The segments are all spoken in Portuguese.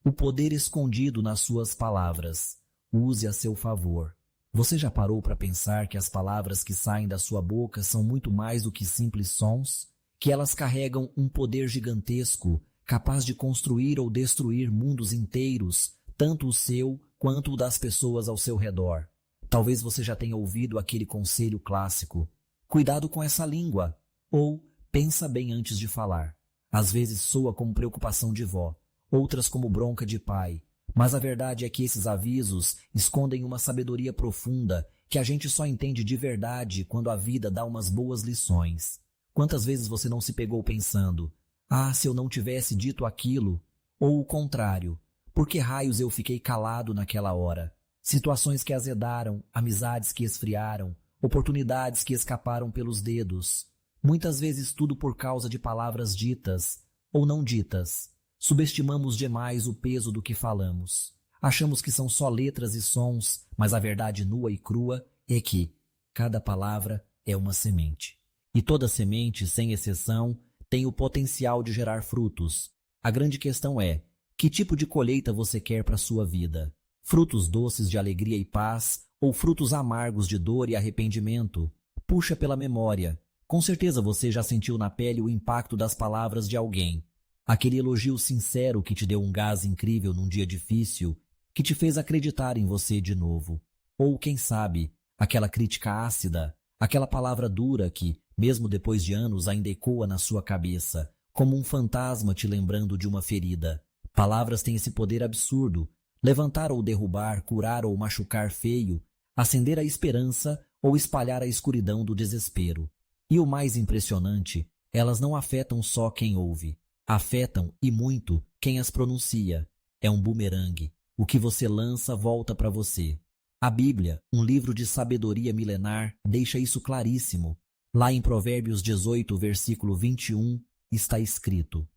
O poder escondido nas suas palavras. Use a seu favor. Você já parou para pensar que as palavras que saem da sua boca são muito mais do que simples sons? Que elas carregam um poder gigantesco, capaz de construir ou destruir mundos inteiros, tanto o seu quanto o das pessoas ao seu redor. Talvez você já tenha ouvido aquele conselho clássico: cuidado com essa língua, ou pensa bem antes de falar. Às vezes soa como preocupação de vó, outras como bronca de pai, mas a verdade é que esses avisos escondem uma sabedoria profunda que a gente só entende de verdade quando a vida dá umas boas lições. Quantas vezes você não se pegou pensando: ah, se eu não tivesse dito aquilo? Ou o contrário: por que raios eu fiquei calado naquela hora? Situações que azedaram, amizades que esfriaram, oportunidades que escaparam pelos dedos. Muitas vezes tudo por causa de palavras ditas ou não ditas. Subestimamos demais o peso do que falamos. Achamos que são só letras e sons, mas a verdade nua e crua é que cada palavra é uma semente. E toda semente, sem exceção, tem o potencial de gerar frutos. A grande questão é: que tipo de colheita você quer para a sua vida? Frutos doces de alegria e paz ou frutos amargos de dor e arrependimento? Puxa pela memória. Com certeza você já sentiu na pele o impacto das palavras de alguém. Aquele elogio sincero que te deu um gás incrível num dia difícil, que te fez acreditar em você de novo. Ou, quem sabe, aquela crítica ácida, aquela palavra dura que, mesmo depois de anos, ainda ecoa na sua cabeça, como um fantasma te lembrando de uma ferida. Palavras têm esse poder absurdo: levantar ou derrubar, curar ou machucar feio, acender a esperança ou espalhar a escuridão do desespero. E o mais impressionante, elas não afetam só quem ouve. Afetam, e muito, quem as pronuncia. É um bumerangue. O que você lança volta para você. A Bíblia, um livro de sabedoria milenar, deixa isso claríssimo. Lá em Provérbios 18, versículo 21, está escrito: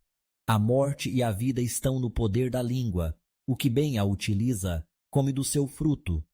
a morte e a vida estão no poder da língua. O que bem a utiliza, come do seu fruto.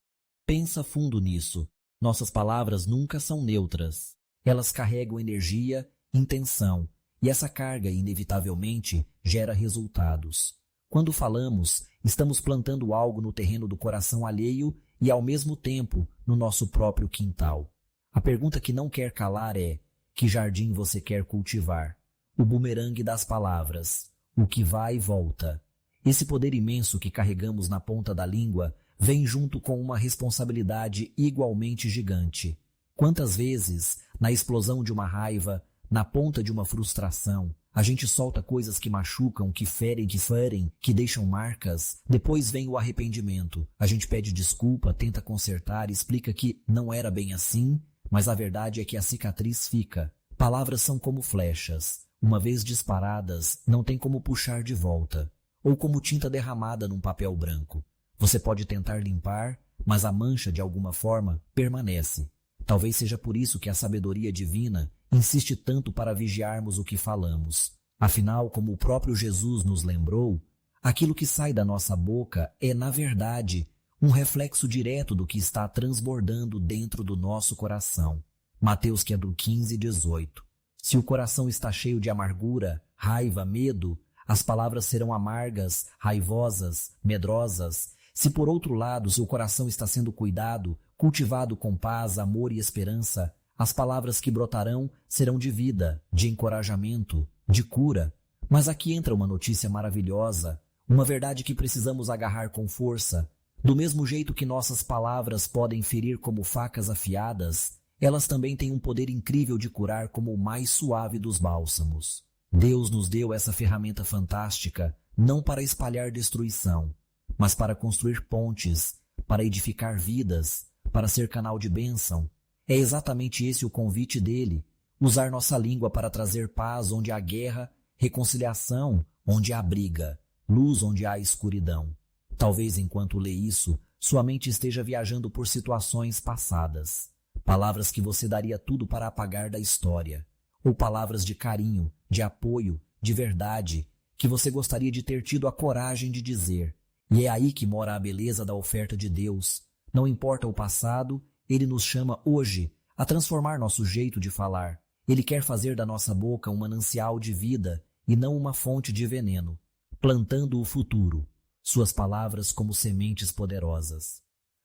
Pensa fundo nisso. Nossas palavras nunca são neutras. Elas carregam energia, intenção, e essa carga, inevitavelmente, gera resultados. Quando falamos, estamos plantando algo no terreno do coração alheio e, ao mesmo tempo, no nosso próprio quintal. A pergunta que não quer calar é: que jardim você quer cultivar? O bumerangue das palavras, o que vai e volta. Esse poder imenso que carregamos na ponta da língua vem junto com uma responsabilidade igualmente gigante. Quantas vezes, na explosão de uma raiva, na ponta de uma frustração, a gente solta coisas que machucam, que ferem, que deixam marcas. Depois vem o arrependimento. A gente pede desculpa, tenta consertar, explica que não era bem assim, mas a verdade é que a cicatriz fica. Palavras são como flechas. Uma vez disparadas, não tem como puxar de volta. Ou como tinta derramada num papel branco. Você pode tentar limpar, mas a mancha, de alguma forma, permanece. Talvez seja por isso que a sabedoria divina insiste tanto para vigiarmos o que falamos. Afinal, como o próprio Jesus nos lembrou, aquilo que sai da nossa boca é, na verdade, um reflexo direto do que está transbordando dentro do nosso coração. Mateus, que é do 15:18. Se o coração está cheio de amargura, raiva, medo, as palavras serão amargas, raivosas, medrosas. Se por outro lado seu coração está sendo cuidado, cultivado com paz, amor e esperança, as palavras que brotarão serão de vida, de encorajamento, de cura. Mas aqui entra uma notícia maravilhosa, uma verdade que precisamos agarrar com força. Do mesmo jeito que nossas palavras podem ferir como facas afiadas, elas também têm um poder incrível de curar como o mais suave dos bálsamos. Deus nos deu essa ferramenta fantástica, não para espalhar destruição, mas para construir pontes, para edificar vidas, para ser canal de bênção. É exatamente esse o convite dele: usar nossa língua para trazer paz onde há guerra, reconciliação onde há briga, luz onde há escuridão. Talvez enquanto lê isso, sua mente esteja viajando por situações passadas. Palavras que você daria tudo para apagar da história. Ou palavras de carinho, de apoio, de verdade, que você gostaria de ter tido a coragem de dizer. E é aí que mora a beleza da oferta de Deus. Não importa o passado, Ele nos chama hoje a transformar nosso jeito de falar. Ele quer fazer da nossa boca um manancial de vida e não uma fonte de veneno, plantando o futuro. suas palavras como sementes poderosas.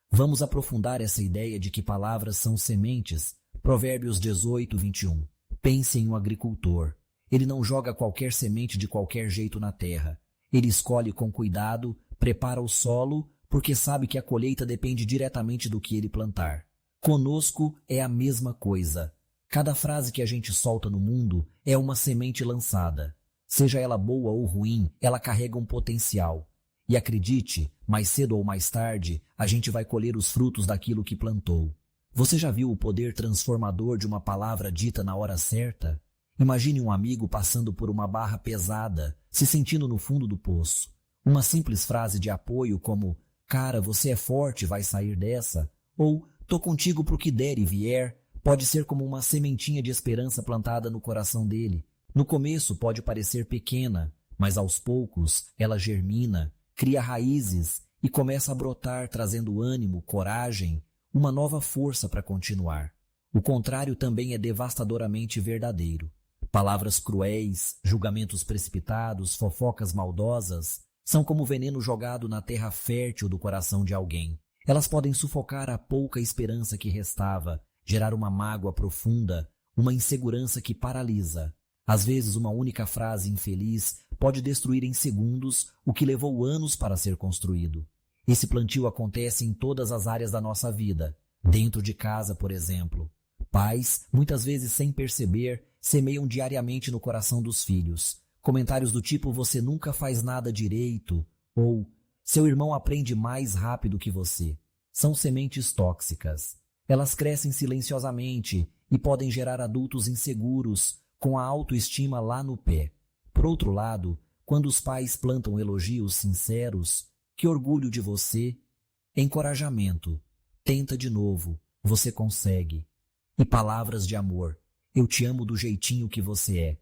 Vamos aprofundar essa ideia de que palavras são sementes. Provérbios 18, 21. Pense em um agricultor. Ele não joga qualquer semente de qualquer jeito na terra. Ele escolhe com cuidado, prepara o solo, porque sabe que a colheita depende diretamente do que ele plantar. Conosco é a mesma coisa. Cada frase que a gente solta no mundo é uma semente lançada. Seja ela boa ou ruim, ela carrega um potencial. E acredite, mais cedo ou mais tarde, a gente vai colher os frutos daquilo que plantou. Você já viu o poder transformador de uma palavra dita na hora certa? Imagine um amigo passando por uma barra pesada, se sentindo no fundo do poço. Uma simples frase de apoio como "Cara, você é forte, vai sair dessa", ou "Tô contigo pro que der e vier", pode ser como uma sementinha de esperança plantada no coração dele. No começo pode parecer pequena, mas aos poucos ela germina, cria raízes e começa a brotar, trazendo ânimo, coragem, uma nova força para continuar. O contrário também é devastadoramente verdadeiro. Palavras cruéis, julgamentos precipitados, fofocas maldosas são como veneno jogado na terra fértil do coração de alguém. Elas podem sufocar a pouca esperança que restava, gerar uma mágoa profunda, uma insegurança que paralisa. Às vezes, uma única frase infeliz pode destruir em segundos o que levou anos para ser construído. Esse plantio acontece em todas as áreas da nossa vida. Dentro de casa, por exemplo. Pais, muitas vezes sem perceber, semeiam diariamente no coração dos filhos. Comentários do tipo "você nunca faz nada direito" ou "seu irmão aprende mais rápido que você". São sementes tóxicas. Elas crescem silenciosamente e podem gerar adultos inseguros, com a autoestima lá no pé. Por outro lado, quando os pais plantam elogios sinceros, "que orgulho de você", encorajamento, "tenta de novo, você consegue", e palavras de amor, "eu te amo do jeitinho que você é",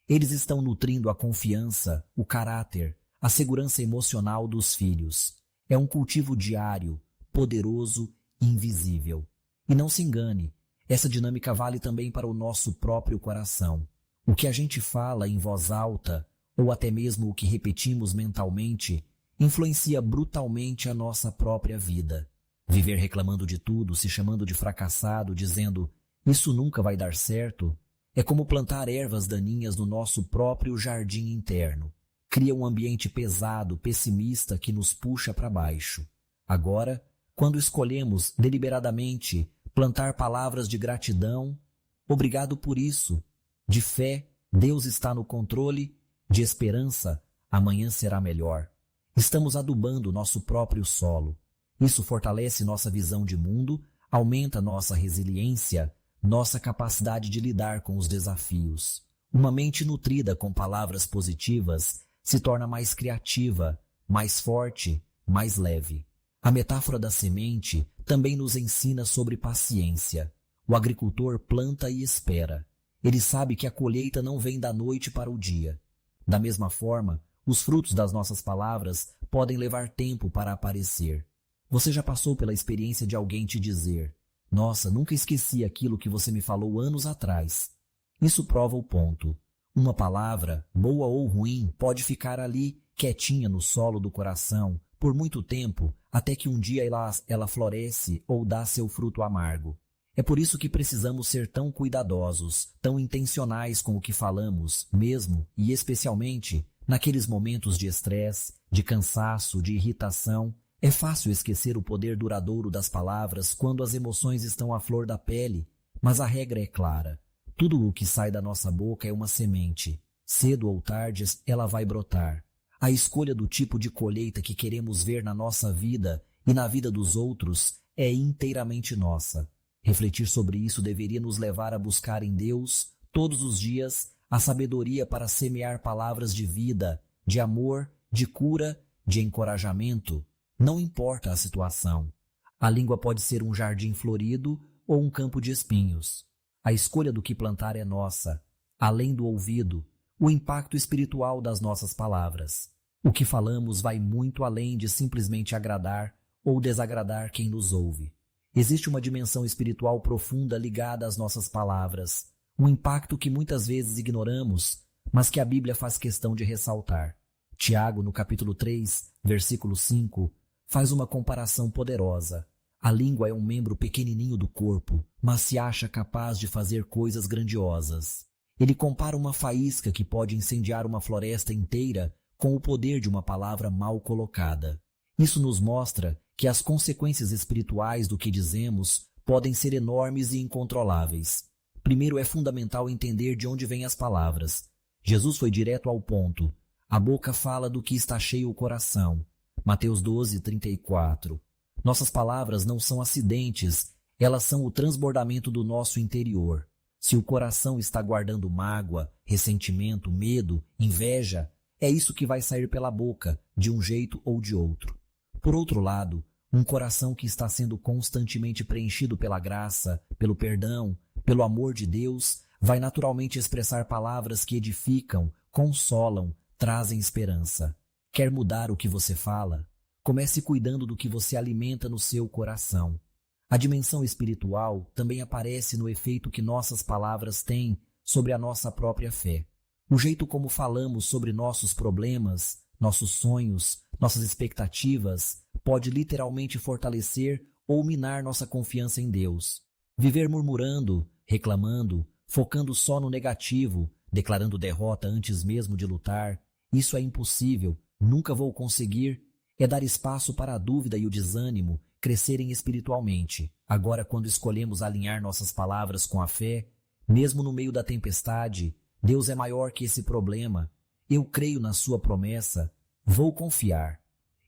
eles estão nutrindo a confiança, o caráter, a segurança emocional dos filhos. É um cultivo diário, poderoso e invisível. E não se engane, essa dinâmica vale também para o nosso próprio coração. O que a gente fala em voz alta, ou até mesmo o que repetimos mentalmente, influencia brutalmente a nossa própria vida. Viver reclamando de tudo, se chamando de fracassado, dizendo "isso nunca vai dar certo", é como plantar ervas daninhas no nosso próprio jardim interno. Cria um ambiente pesado, pessimista que nos puxa para baixo. Agora, quando escolhemos deliberadamente plantar palavras de gratidão, "obrigado por isso", de fé, "Deus está no controle", de esperança, "amanhã será melhor", estamos adubando nosso próprio solo. Isso fortalece nossa visão de mundo, aumenta nossa resiliência, nossa capacidade de lidar com os desafios. Uma mente nutrida com palavras positivas se torna mais criativa, mais forte, mais leve. A metáfora da semente também nos ensina sobre paciência. O agricultor planta e espera. Ele sabe que a colheita não vem da noite para o dia. Da mesma forma, os frutos das nossas palavras podem levar tempo para aparecer. Você já passou pela experiência de alguém te dizer: "Nossa, nunca esqueci aquilo que você me falou anos atrás"? Isso prova o ponto. Uma palavra, boa ou ruim, pode ficar ali, quietinha no solo do coração, por muito tempo, até que um dia ela floresce ou dá seu fruto amargo. É por isso que precisamos ser tão cuidadosos, tão intencionais com o que falamos, mesmo e especialmente naqueles momentos de estresse, de cansaço, de irritação. É fácil esquecer o poder duradouro das palavras quando as emoções estão à flor da pele, mas a regra é clara. Tudo o que sai da nossa boca é uma semente. Cedo ou tarde, ela vai brotar. A escolha do tipo de colheita que queremos ver na nossa vida e na vida dos outros é inteiramente nossa. Refletir sobre isso deveria nos levar a buscar em Deus, todos os dias, a sabedoria para semear palavras de vida, de amor, de cura, de encorajamento. Não importa a situação. A língua pode ser um jardim florido ou um campo de espinhos. A escolha do que plantar é nossa. Além do ouvido, o impacto espiritual das nossas palavras. O que falamos vai muito além de simplesmente agradar ou desagradar quem nos ouve. Existe uma dimensão espiritual profunda ligada às nossas palavras, um impacto que muitas vezes ignoramos, mas que a Bíblia faz questão de ressaltar. Tiago, no capítulo 3, versículo 5, faz uma comparação poderosa. A língua é um membro pequenininho do corpo, mas se acha capaz de fazer coisas grandiosas. Ele compara uma faísca que pode incendiar uma floresta inteira com o poder de uma palavra mal colocada. Isso nos mostra que as consequências espirituais do que dizemos podem ser enormes e incontroláveis. Primeiro, é fundamental entender de onde vêm as palavras. Jesus foi direto ao ponto. A boca fala do que está cheio o coração. Mateus 12, 34. Nossas palavras não são acidentes, elas são o transbordamento do nosso interior. Se o coração está guardando mágoa, ressentimento, medo, inveja, é isso que vai sair pela boca, de um jeito ou de outro. Por outro lado, um coração que está sendo constantemente preenchido pela graça, pelo perdão, pelo amor de Deus, vai naturalmente expressar palavras que edificam, consolam, trazem esperança. Quer mudar o que você fala? Comece cuidando do que você alimenta no seu coração. A dimensão espiritual também aparece no efeito que nossas palavras têm sobre a nossa própria fé. O jeito como falamos sobre nossos problemas, nossos sonhos, nossas expectativas, pode literalmente fortalecer ou minar nossa confiança em Deus. Viver murmurando, reclamando, focando só no negativo, declarando derrota antes mesmo de lutar, isso é impossível, nunca vou conseguir, é dar espaço para a dúvida e o desânimo crescerem espiritualmente. Agora, quando escolhemos alinhar nossas palavras com a fé, mesmo no meio da tempestade, Deus é maior que esse problema. Eu creio na sua promessa. Vou confiar.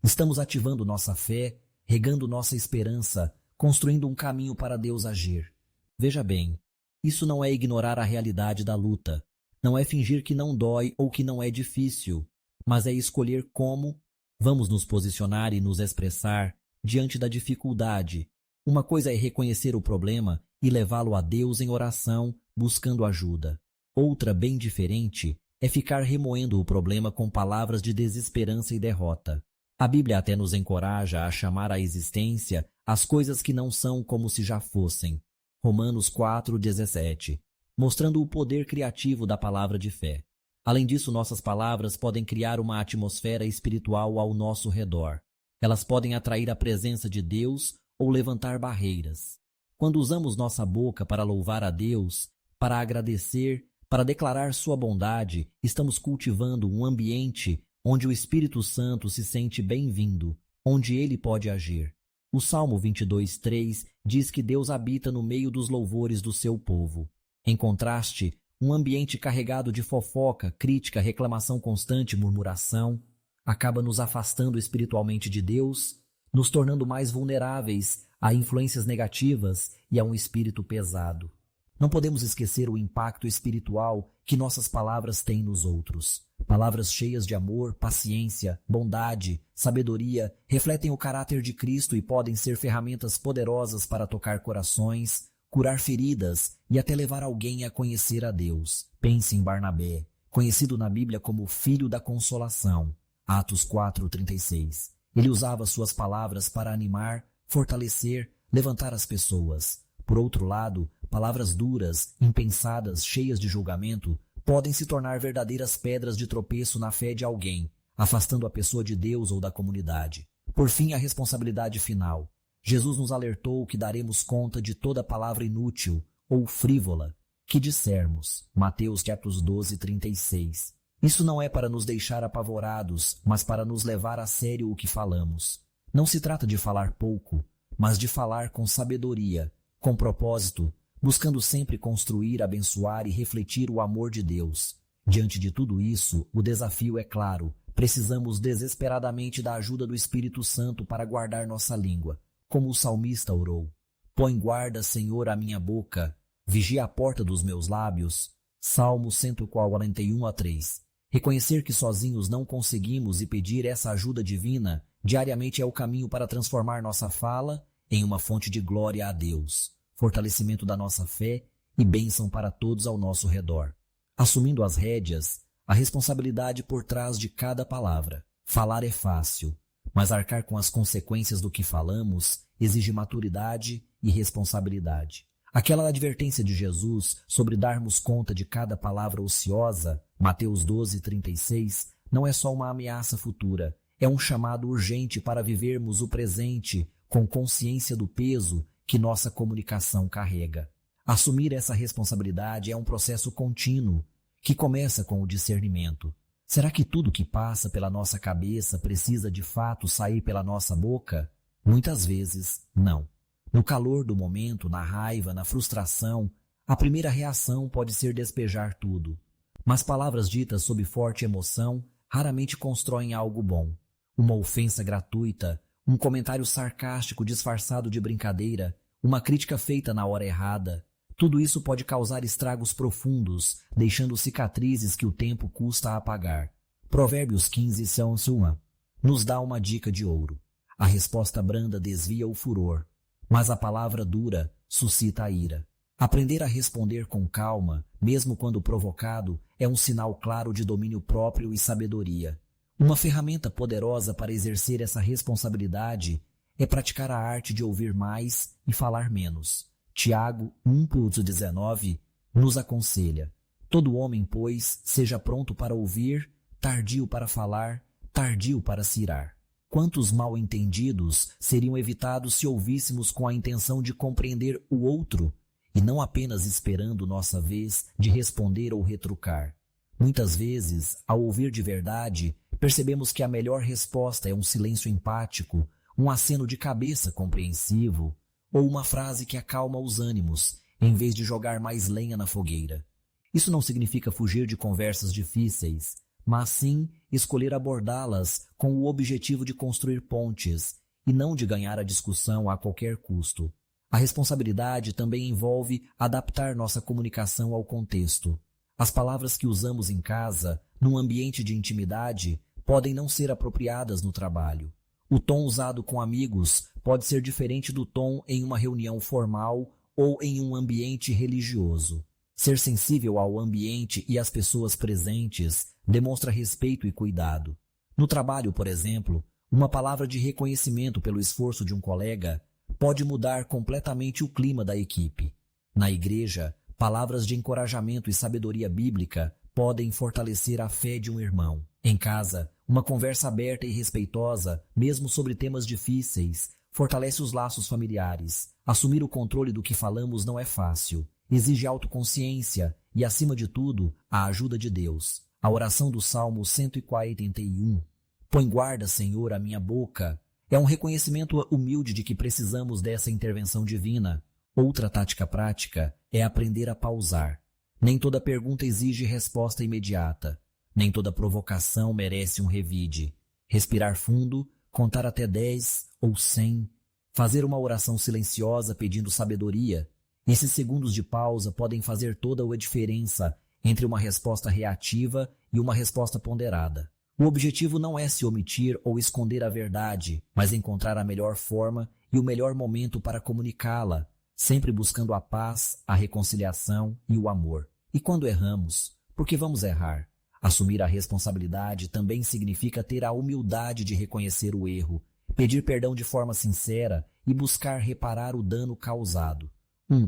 Estamos ativando nossa fé, regando nossa esperança, construindo um caminho para Deus agir. Veja bem, isso não é ignorar a realidade da luta. Não é fingir que não dói ou que não é difícil, mas é escolher como vamos nos posicionar e nos expressar diante da dificuldade. Uma coisa é reconhecer o problema e levá-lo a Deus em oração, buscando ajuda. Outra, bem diferente, é ficar remoendo o problema com palavras de desesperança e derrota. A Bíblia até nos encoraja a chamar à existência as coisas que não são como se já fossem. Romanos 4:17, mostrando o poder criativo da palavra de fé. Além disso, nossas palavras podem criar uma atmosfera espiritual ao nosso redor. Elas podem atrair a presença de Deus ou levantar barreiras. Quando usamos nossa boca para louvar a Deus, para agradecer, para declarar sua bondade, estamos cultivando um ambiente onde o Espírito Santo se sente bem-vindo, onde ele pode agir. O Salmo 22:3 diz que Deus habita no meio dos louvores do seu povo. Em contraste, um ambiente carregado de fofoca, crítica, reclamação constante e murmuração acaba nos afastando espiritualmente de Deus, nos tornando mais vulneráveis a influências negativas e a um espírito pesado. Não podemos esquecer o impacto espiritual que nossas palavras têm nos outros. Palavras cheias de amor, paciência, bondade, sabedoria refletem o caráter de Cristo e podem ser ferramentas poderosas para tocar corações, curar feridas e até levar alguém a conhecer a Deus. Pense em Barnabé, conhecido na Bíblia como Filho da Consolação. Atos 4:36. Ele usava suas palavras para animar, fortalecer, levantar as pessoas. Por outro lado, palavras duras, impensadas, cheias de julgamento, podem se tornar verdadeiras pedras de tropeço na fé de alguém, afastando a pessoa de Deus ou da comunidade. Por fim, a responsabilidade final. Jesus nos alertou que daremos conta de toda palavra inútil ou frívola que dissermos. Mateus 12:36. Isso não é para nos deixar apavorados, mas para nos levar a sério o que falamos. Não se trata de falar pouco, mas de falar com sabedoria, com propósito, buscando sempre construir, abençoar e refletir o amor de Deus. Diante de tudo isso, o desafio é claro. Precisamos desesperadamente da ajuda do Espírito Santo para guardar nossa língua. Como o salmista orou: põe guarda, Senhor, a minha boca, vigia a porta dos meus lábios. Salmo 141:3. Reconhecer que sozinhos não conseguimos e pedir essa ajuda divina diariamente é o caminho para transformar nossa fala em uma fonte de glória a Deus, fortalecimento da nossa fé e bênção para todos ao nosso redor. Assumindo as rédeas, a responsabilidade por trás de cada palavra. Falar é fácil, mas arcar com as consequências do que falamos exige maturidade e responsabilidade. Aquela advertência de Jesus sobre darmos conta de cada palavra ociosa, Mateus 12:36, não é só uma ameaça futura, é um chamado urgente para vivermos o presente com consciência do peso que nossa comunicação carrega. Assumir essa responsabilidade é um processo contínuo, que começa com o discernimento. Será que tudo que passa pela nossa cabeça precisa de fato sair pela nossa boca? Muitas vezes, não. No calor do momento, na raiva, na frustração, a primeira reação pode ser despejar tudo. Mas palavras ditas sob forte emoção raramente constroem algo bom. Uma ofensa gratuita, um comentário sarcástico disfarçado de brincadeira, uma crítica feita na hora errada, tudo isso pode causar estragos profundos, deixando cicatrizes que o tempo custa a apagar. Provérbios 15:1 nos dá uma dica de ouro. A resposta branda desvia o furor, mas a palavra dura suscita a ira. Aprender a responder com calma, mesmo quando provocado, é um sinal claro de domínio próprio e sabedoria. Uma ferramenta poderosa para exercer essa responsabilidade é praticar a arte de ouvir mais e falar menos. Tiago 1:19 nos aconselha: todo homem, pois, seja pronto para ouvir, tardio para falar, tardio para se irar. Quantos mal-entendidos seriam evitados se ouvíssemos com a intenção de compreender o outro e não apenas esperando nossa vez de responder ou retrucar? Muitas vezes, ao ouvir de verdade, percebemos que a melhor resposta é um silêncio empático, um aceno de cabeça compreensivo, ou uma frase que acalma os ânimos, em vez de jogar mais lenha na fogueira. Isso não significa fugir de conversas difíceis, mas sim escolher abordá-las com o objetivo de construir pontes e não de ganhar a discussão a qualquer custo. A responsabilidade também envolve adaptar nossa comunicação ao contexto. As palavras que usamos em casa, num ambiente de intimidade, podem não ser apropriadas no trabalho. O tom usado com amigos pode ser diferente do tom em uma reunião formal ou em um ambiente religioso. Ser sensível ao ambiente e às pessoas presentes demonstra respeito e cuidado. No trabalho, por exemplo, uma palavra de reconhecimento pelo esforço de um colega pode mudar completamente o clima da equipe. Na igreja, palavras de encorajamento e sabedoria bíblica podem fortalecer a fé de um irmão. Em casa, uma conversa aberta e respeitosa, mesmo sobre temas difíceis, fortalece os laços familiares. Assumir o controle do que falamos não é fácil. Exige autoconsciência e, acima de tudo, a ajuda de Deus. A oração do Salmo 141, põe guarda, Senhor, a minha boca, é um reconhecimento humilde de que precisamos dessa intervenção divina. Outra tática prática é aprender a pausar. Nem toda pergunta exige resposta imediata. Nem toda provocação merece um revide. Respirar fundo, contar até 10 ou 100, fazer uma oração silenciosa pedindo sabedoria. Esses segundos de pausa podem fazer toda a diferença entre uma resposta reativa e uma resposta ponderada. O objetivo não é se omitir ou esconder a verdade, mas encontrar a melhor forma e o melhor momento para comunicá-la, sempre buscando a paz, a reconciliação e o amor. E quando erramos, por que vamos errar? Assumir a responsabilidade também significa ter a humildade de reconhecer o erro, pedir perdão de forma sincera e buscar reparar o dano causado.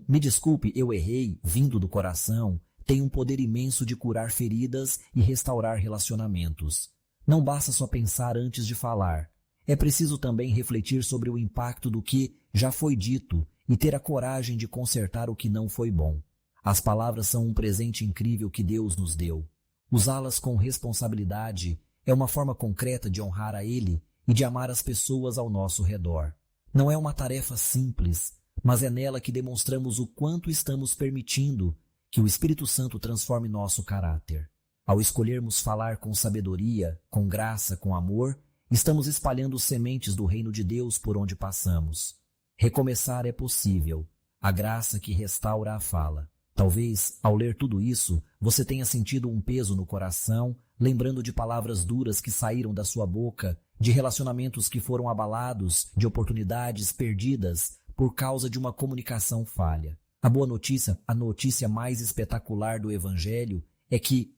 Me desculpe, eu errei, vindo do coração, tem um poder imenso de curar feridas e restaurar relacionamentos. Não basta só pensar antes de falar. É preciso também refletir sobre o impacto do que já foi dito e ter a coragem de consertar o que não foi bom. As palavras são um presente incrível que Deus nos deu. Usá-las com responsabilidade é uma forma concreta de honrar a Ele e de amar as pessoas ao nosso redor. Não é uma tarefa simples, mas é nela que demonstramos o quanto estamos permitindo que o Espírito Santo transforme nosso caráter. Ao escolhermos falar com sabedoria, com graça, com amor, estamos espalhando sementes do reino de Deus por onde passamos. Recomeçar é possível, a graça que restaura a fala. Talvez, ao ler tudo isso, você tenha sentido um peso no coração, lembrando de palavras duras que saíram da sua boca, de relacionamentos que foram abalados, de oportunidades perdidas por causa de uma comunicação falha. A boa notícia, a notícia mais espetacular do Evangelho, é que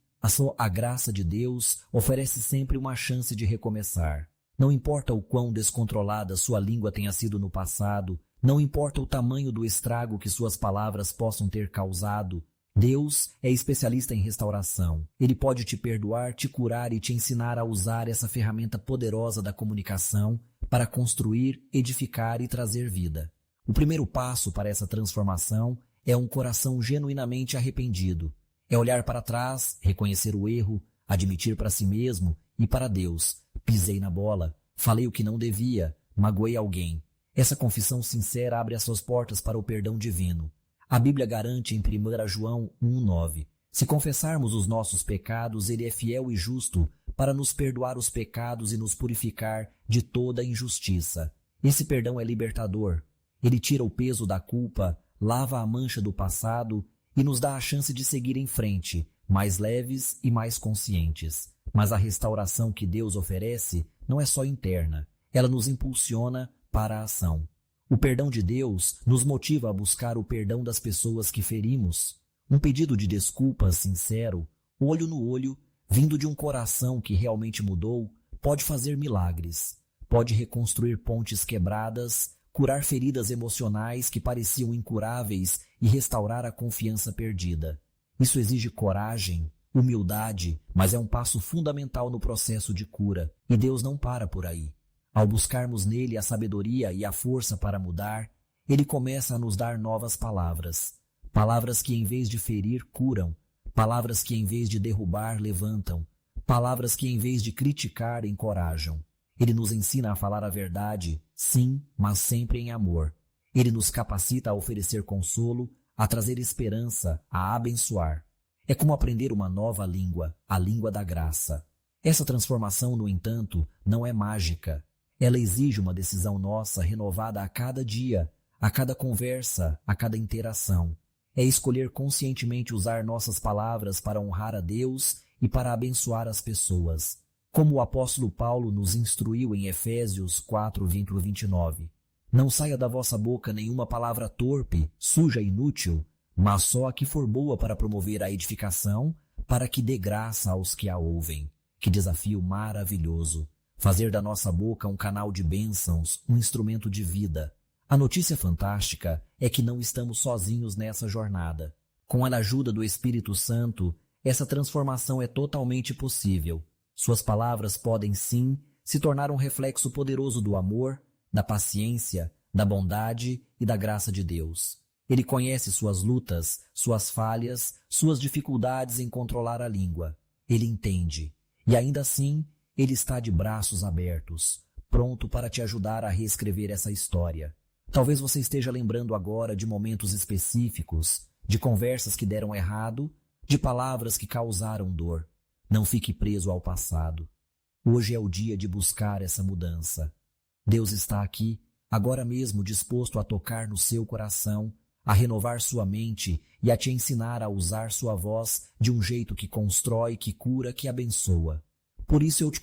a graça de Deus oferece sempre uma chance de recomeçar. Não importa o quão descontrolada sua língua tenha sido no passado, não importa o tamanho do estrago que suas palavras possam ter causado, Deus é especialista em restauração. Ele pode te perdoar, te curar e te ensinar a usar essa ferramenta poderosa da comunicação para construir, edificar e trazer vida. O primeiro passo para essa transformação é um coração genuinamente arrependido. É olhar para trás, reconhecer o erro, admitir para si mesmo e para Deus: pisei na bola, falei o que não devia, magoei alguém. Essa confissão sincera abre as suas portas para o perdão divino. A Bíblia garante em 1 João 1,9: se confessarmos os nossos pecados, Ele é fiel e justo para nos perdoar os pecados e nos purificar de toda injustiça. Esse perdão é libertador. Ele tira o peso da culpa, lava a mancha do passado e nos dá a chance de seguir em frente, mais leves e mais conscientes. Mas a restauração que Deus oferece não é só interna, ela nos impulsiona para a ação. O perdão de Deus nos motiva a buscar o perdão das pessoas que ferimos. Um pedido de desculpas sincero, olho no olho, vindo de um coração que realmente mudou, pode fazer milagres, pode reconstruir pontes quebradas, curar feridas emocionais que pareciam incuráveis e restaurar a confiança perdida. Isso exige coragem, humildade, mas é um passo fundamental no processo de cura, e Deus não para por aí. Ao buscarmos nele a sabedoria e a força para mudar, ele começa a nos dar novas palavras. Palavras que em vez de ferir, curam. Palavras que em vez de derrubar, levantam. Palavras que em vez de criticar, encorajam. Ele nos ensina a falar a verdade, sim, mas sempre em amor. Ele nos capacita a oferecer consolo, a trazer esperança, a abençoar. É como aprender uma nova língua, a língua da graça. Essa transformação, no entanto, não é mágica. Ela exige uma decisão nossa renovada a cada dia, a cada conversa, a cada interação. É escolher conscientemente usar nossas palavras para honrar a Deus e para abençoar as pessoas. Como o apóstolo Paulo nos instruiu em Efésios 4:29. Não saia da vossa boca nenhuma palavra torpe, suja e inútil, mas só a que for boa para promover a edificação, para que dê graça aos que a ouvem. Que desafio maravilhoso! Fazer da nossa boca um canal de bênçãos, um instrumento de vida. A notícia fantástica é que não estamos sozinhos nessa jornada. Com a ajuda do Espírito Santo, essa transformação é totalmente possível. Suas palavras podem, sim, se tornar um reflexo poderoso do amor, da paciência, da bondade e da graça de Deus. Ele conhece suas lutas, suas falhas, suas dificuldades em controlar a língua. Ele entende. E ainda assim, Ele está de braços abertos, pronto para te ajudar a reescrever essa história. Talvez você esteja lembrando agora de momentos específicos, de conversas que deram errado, de palavras que causaram dor. Não fique preso ao passado. Hoje é o dia de buscar essa mudança. Deus está aqui, agora mesmo, disposto a tocar no seu coração, a renovar sua mente e a te ensinar a usar sua voz de um jeito que constrói, que cura, que abençoa. Por isso eu te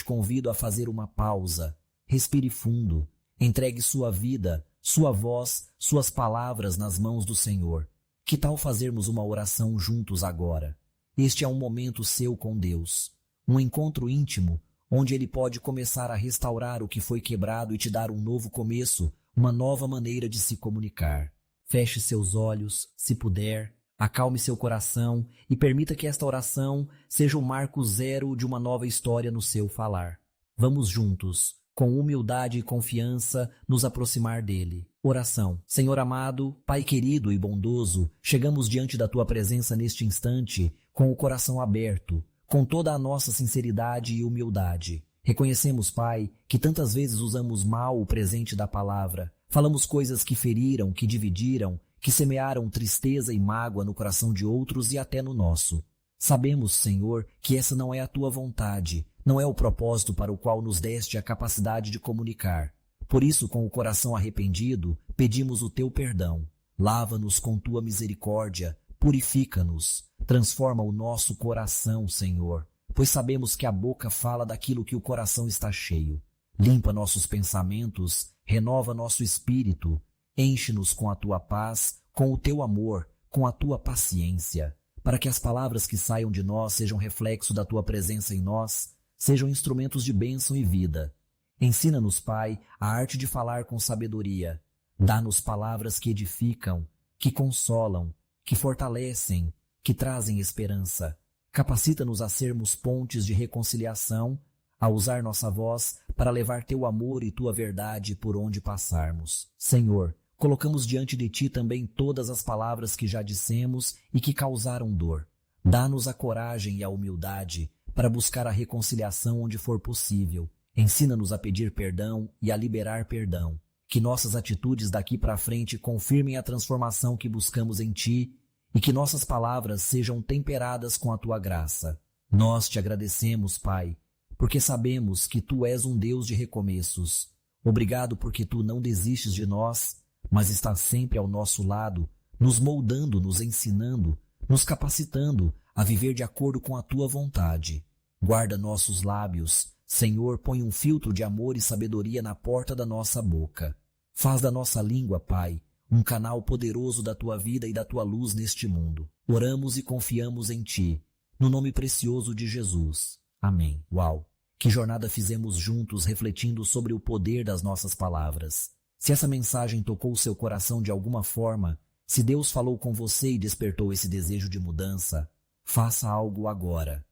convido a fazer uma pausa. Respire fundo. Entregue sua vida, sua voz, suas palavras nas mãos do Senhor. Que tal fazermos uma oração juntos agora? Este é um momento seu com Deus. Um encontro íntimo, onde Ele pode começar a restaurar o que foi quebrado e te dar um novo começo, uma nova maneira de se comunicar. Feche seus olhos, se puder. Acalme seu coração e permita que esta oração seja o marco zero de uma nova história no seu falar. Vamos juntos, com humildade e confiança, nos aproximar dele. Oração. Senhor amado, Pai querido e bondoso, chegamos diante da Tua presença neste instante com o coração aberto, com toda a nossa sinceridade e humildade. Reconhecemos, Pai, que tantas vezes usamos mal o presente da palavra. Falamos coisas que feriram, que dividiram, que semearam tristeza e mágoa no coração de outros e até no nosso. Sabemos, Senhor, que essa não é a Tua vontade, não é o propósito para o qual nos deste a capacidade de comunicar. Por isso, com o coração arrependido, pedimos o Teu perdão. Lava-nos com Tua misericórdia, purifica-nos, transforma o nosso coração, Senhor, pois sabemos que a boca fala daquilo que o coração está cheio. Limpa nossos pensamentos, renova nosso espírito, enche-nos com a Tua paz, com o Teu amor, com a Tua paciência, para que as palavras que saiam de nós sejam reflexo da Tua presença em nós, sejam instrumentos de bênção e vida. Ensina-nos, Pai, a arte de falar com sabedoria. Dá-nos palavras que edificam, que consolam, que fortalecem, que trazem esperança. Capacita-nos a sermos pontes de reconciliação, a usar nossa voz para levar teu amor e tua verdade por onde passarmos. Senhor, colocamos diante de ti também todas as palavras que já dissemos e que causaram dor. Dá-nos a coragem e a humildade para buscar a reconciliação onde for possível. Ensina-nos a pedir perdão e a liberar perdão. Que nossas atitudes daqui para frente confirmem a transformação que buscamos em ti e que nossas palavras sejam temperadas com a tua graça. Nós te agradecemos, Pai, porque sabemos que tu és um Deus de recomeços. Obrigado porque tu não desistes de nós, mas estás sempre ao nosso lado, nos moldando, nos ensinando, nos capacitando a viver de acordo com a tua vontade. Guarda nossos lábios. Senhor, põe um filtro de amor e sabedoria na porta da nossa boca. Faz da nossa língua, Pai, um canal poderoso da tua vida e da tua luz neste mundo. Oramos e confiamos em ti, no nome precioso de Jesus. Amém. Uau! Que jornada fizemos juntos refletindo sobre o poder das nossas palavras. Se essa mensagem tocou o seu coração de alguma forma, se Deus falou com você e despertou esse desejo de mudança, faça algo agora.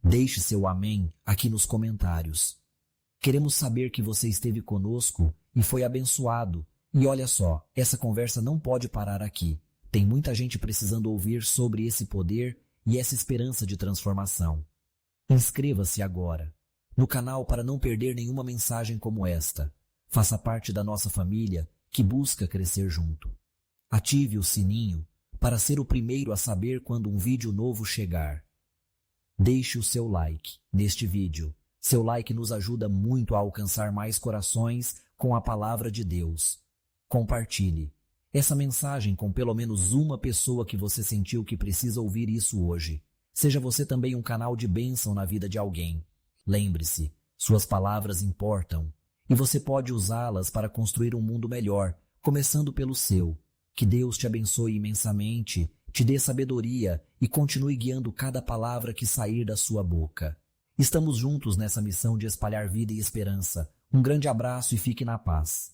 Deixe seu amém aqui nos comentários. Queremos saber que você esteve conosco e foi abençoado. E olha só, essa conversa não pode parar aqui. Tem muita gente precisando ouvir sobre esse poder e essa esperança de transformação. Inscreva-se agora no canal para não perder nenhuma mensagem como esta. Faça parte da nossa família que busca crescer junto. Ative o sininho para ser o primeiro a saber quando um vídeo novo chegar. Deixe o seu like neste vídeo. Seu like nos ajuda muito a alcançar mais corações com a palavra de Deus. Compartilhe essa mensagem com pelo menos uma pessoa que você sentiu que precisa ouvir isso hoje. Seja você também um canal de bênção na vida de alguém. Lembre-se, suas palavras importam e você pode usá-las para construir um mundo melhor, começando pelo seu. Que Deus te abençoe imensamente, te dê sabedoria e continue guiando cada palavra que sair da sua boca. Estamos juntos nessa missão de espalhar vida e esperança. Um grande abraço e fique na paz.